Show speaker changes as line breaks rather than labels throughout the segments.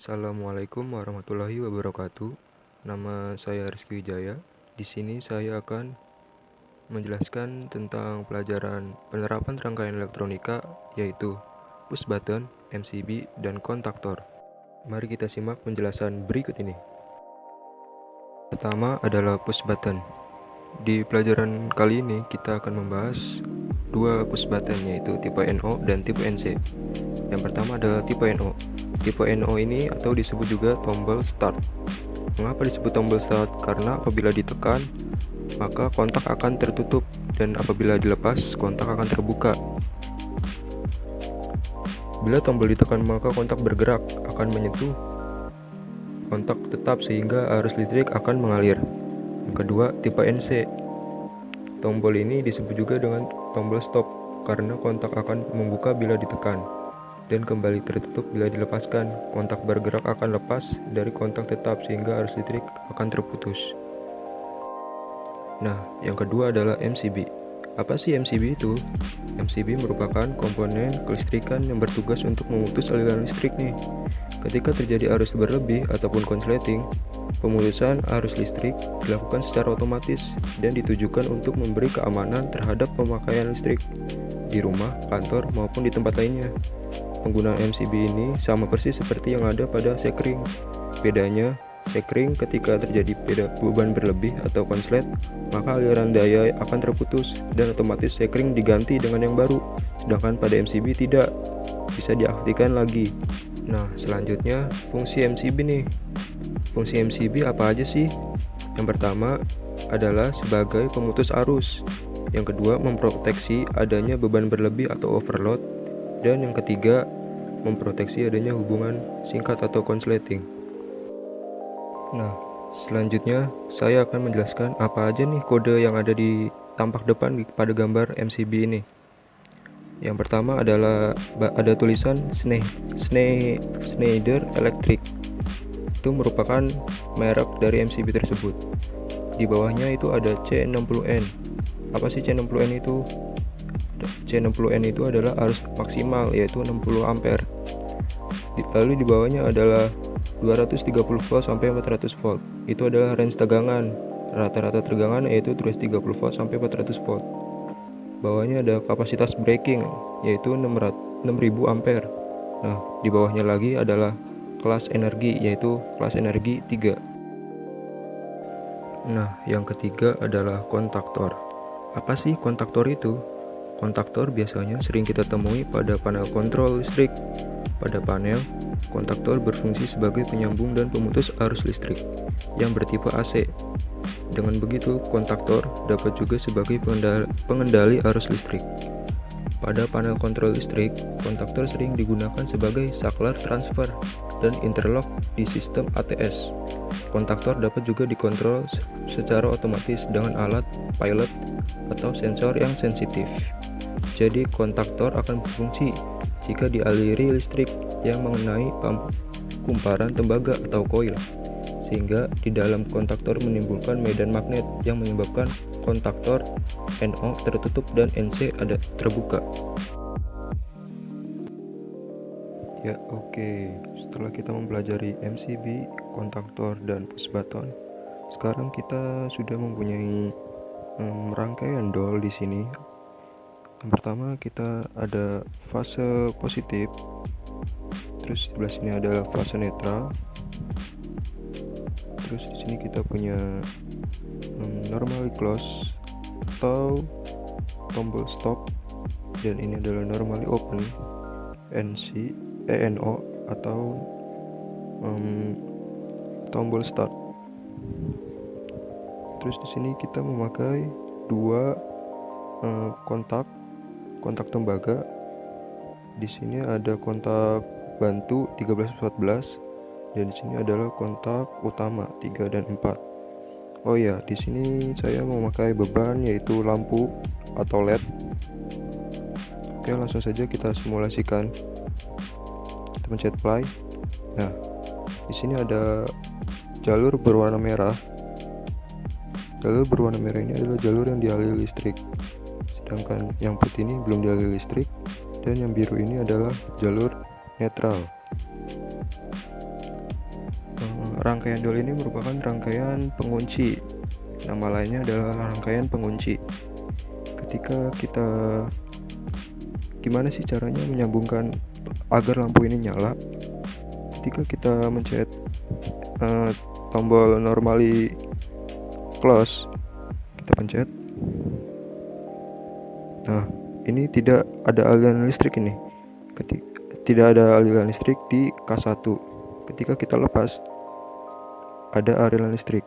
Assalamualaikum warahmatullahi wabarakatuh. Nama saya Rizky Wijaya. Di sini saya akan menjelaskan tentang pelajaran penerapan rangkaian elektronika, yaitu push button, MCB, dan kontaktor. Mari kita simak penjelasan berikut ini. Pertama adalah push button. Di pelajaran kali ini kita akan membahas dua push button, yaitu tipe NO dan tipe NC. Yang pertama adalah tipe NO. Tipe NO ini atau disebut juga tombol start. Mengapa disebut tombol start? Karena apabila ditekan, maka kontak akan tertutup, dan apabila dilepas, kontak akan terbuka. Bila tombol ditekan, maka kontak bergerak, akan menyentuh kontak tetap sehingga arus listrik akan mengalir. Yang kedua, tipe NC. Tombol ini disebut juga dengan tombol stop karena kontak akan membuka bila ditekan dan kembali tertutup bila dilepaskan. Kontak bergerak akan lepas dari kontak tetap sehingga arus listrik akan terputus. Nah, yang kedua adalah MCB. Apa sih MCB itu? MCB merupakan komponen kelistrikan yang bertugas untuk memutus aliran listrik nih. Ketika terjadi arus berlebih ataupun konsleting, pemutusan arus listrik dilakukan secara otomatis dan ditujukan untuk memberi keamanan terhadap pemakaian listrik di rumah, kantor, maupun di tempat lainnya. Penggunaan MCB ini sama persis seperti yang ada pada sekring. Bedanya, sekring ketika terjadi beban berlebih atau konslet, maka aliran daya akan terputus dan otomatis sekring diganti dengan yang baru. Sedangkan pada MCB tidak, bisa diaktifkan lagi. Nah, selanjutnya fungsi MCB nih. Fungsi MCB apa aja sih? Yang pertama adalah sebagai pemutus arus. Yang kedua, memproteksi adanya beban berlebih atau overload. Dan yang ketiga, memproteksi adanya hubungan singkat atau konsleting. Nah, selanjutnya saya akan menjelaskan apa aja nih kode yang ada di tampak depan pada gambar MCB ini. Yang pertama adalah ada tulisan Schneider Electric. Itu merupakan merek dari MCB tersebut. Di bawahnya itu ada C60N. Apa sih C60N itu? C60N itu adalah arus maksimal, yaitu 60 ampere. Lalu di bawahnya adalah 230 volt sampai 400 volt. Itu adalah range tegangan. Rata-rata tegangan yaitu 230 volt sampai 400 volt. Bawahnya ada kapasitas breaking, yaitu 6000 ampere. Nah, di bawahnya lagi adalah kelas energi, yaitu kelas energi 3. Nah, yang ketiga adalah kontaktor. Apa sih kontaktor itu? Kontaktor biasanya sering kita temui pada panel kontrol listrik. Pada panel, kontaktor berfungsi sebagai penyambung dan pemutus arus listrik yang bertipe AC. Dengan begitu, kontaktor dapat juga sebagai pengendali arus listrik. Pada panel kontrol listrik, kontaktor sering digunakan sebagai saklar transfer dan interlock di sistem ATS. Kontaktor dapat juga dikontrol secara otomatis dengan alat pilot atau sensor yang sensitif. Jadi kontaktor akan berfungsi jika dialiri listrik yang mengenai kumparan tembaga atau koil, sehingga di dalam kontaktor menimbulkan medan magnet yang menyebabkan kontaktor NO tertutup dan NC ada terbuka. Ya, oke. Setelah kita mempelajari MCB, kontaktor, dan push button, sekarang kita sudah mempunyai rangkaian dol di sini. Yang pertama kita ada fase positif, terus di sebelah sini adalah fase netral, terus di sini kita punya normally close atau tombol stop, dan ini adalah normally open, NO atau tombol start. Terus di sini kita memakai dua kontak tembaga. Di sini ada kontak bantu 13-14 dan di sini adalah kontak utama 3 dan 4. Oh ya, di sini saya memakai beban yaitu lampu atau LED. Oke, langsung saja kita simulasikan. Kita pencet play. Nah, di sini ada jalur berwarna merah. Jalur berwarna merah ini adalah jalur yang dialiri listrik. Sedangkan yang putih ini belum dialiri listrik, dan yang biru ini adalah jalur netral. Rangkaian dol ini merupakan rangkaian pengunci. Nama lainnya adalah rangkaian pengunci. Ketika kita gimana sih caranya menyambungkan agar lampu ini nyala? Ketika kita mencet tombol normally close, kita pencet. Nah, ini tidak ada aliran listrik ini. Tidak ada aliran listrik di K1. Ketika kita lepas, ada aliran listrik.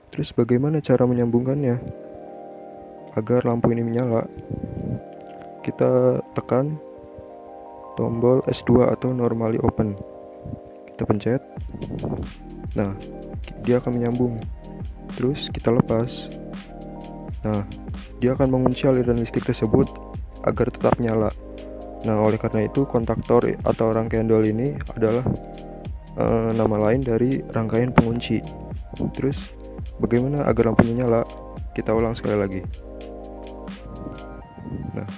Terus bagaimana cara menyambungkannya agar lampu ini menyala? Kita tekan tombol S2 atau normally open. Kita pencet. Nah, dia akan menyambung. Terus kita lepas. Nah, dia akan mengunci aliran listrik tersebut agar tetap nyala. Nah, oleh karena itu kontaktor atau rangkaian dol ini adalah nama lain dari rangkaian pengunci. Terus bagaimana agar lampunya nyala? Kita ulang sekali lagi. Nah,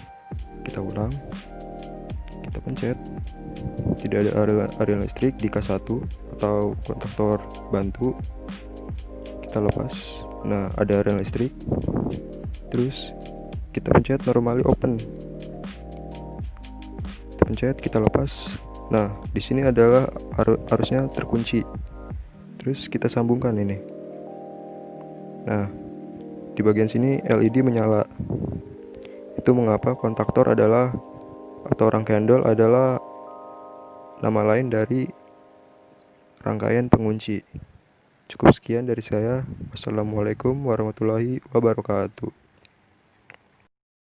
kita ulang. Kita pencet. Tidak ada aliran listrik di K1 atau kontaktor bantu. Kita lepas. Nah, ada aliran listrik. Terus kita pencet normally open. Kita pencet, kita lepas. Nah, di sini adalah arusnya terkunci. Terus kita sambungkan ini. Nah, di bagian sini LED menyala. Itu mengapa kontaktor adalah atau rangkaian dol adalah nama lain dari rangkaian pengunci. Cukup sekian dari saya. Wassalamualaikum warahmatullahi wabarakatuh.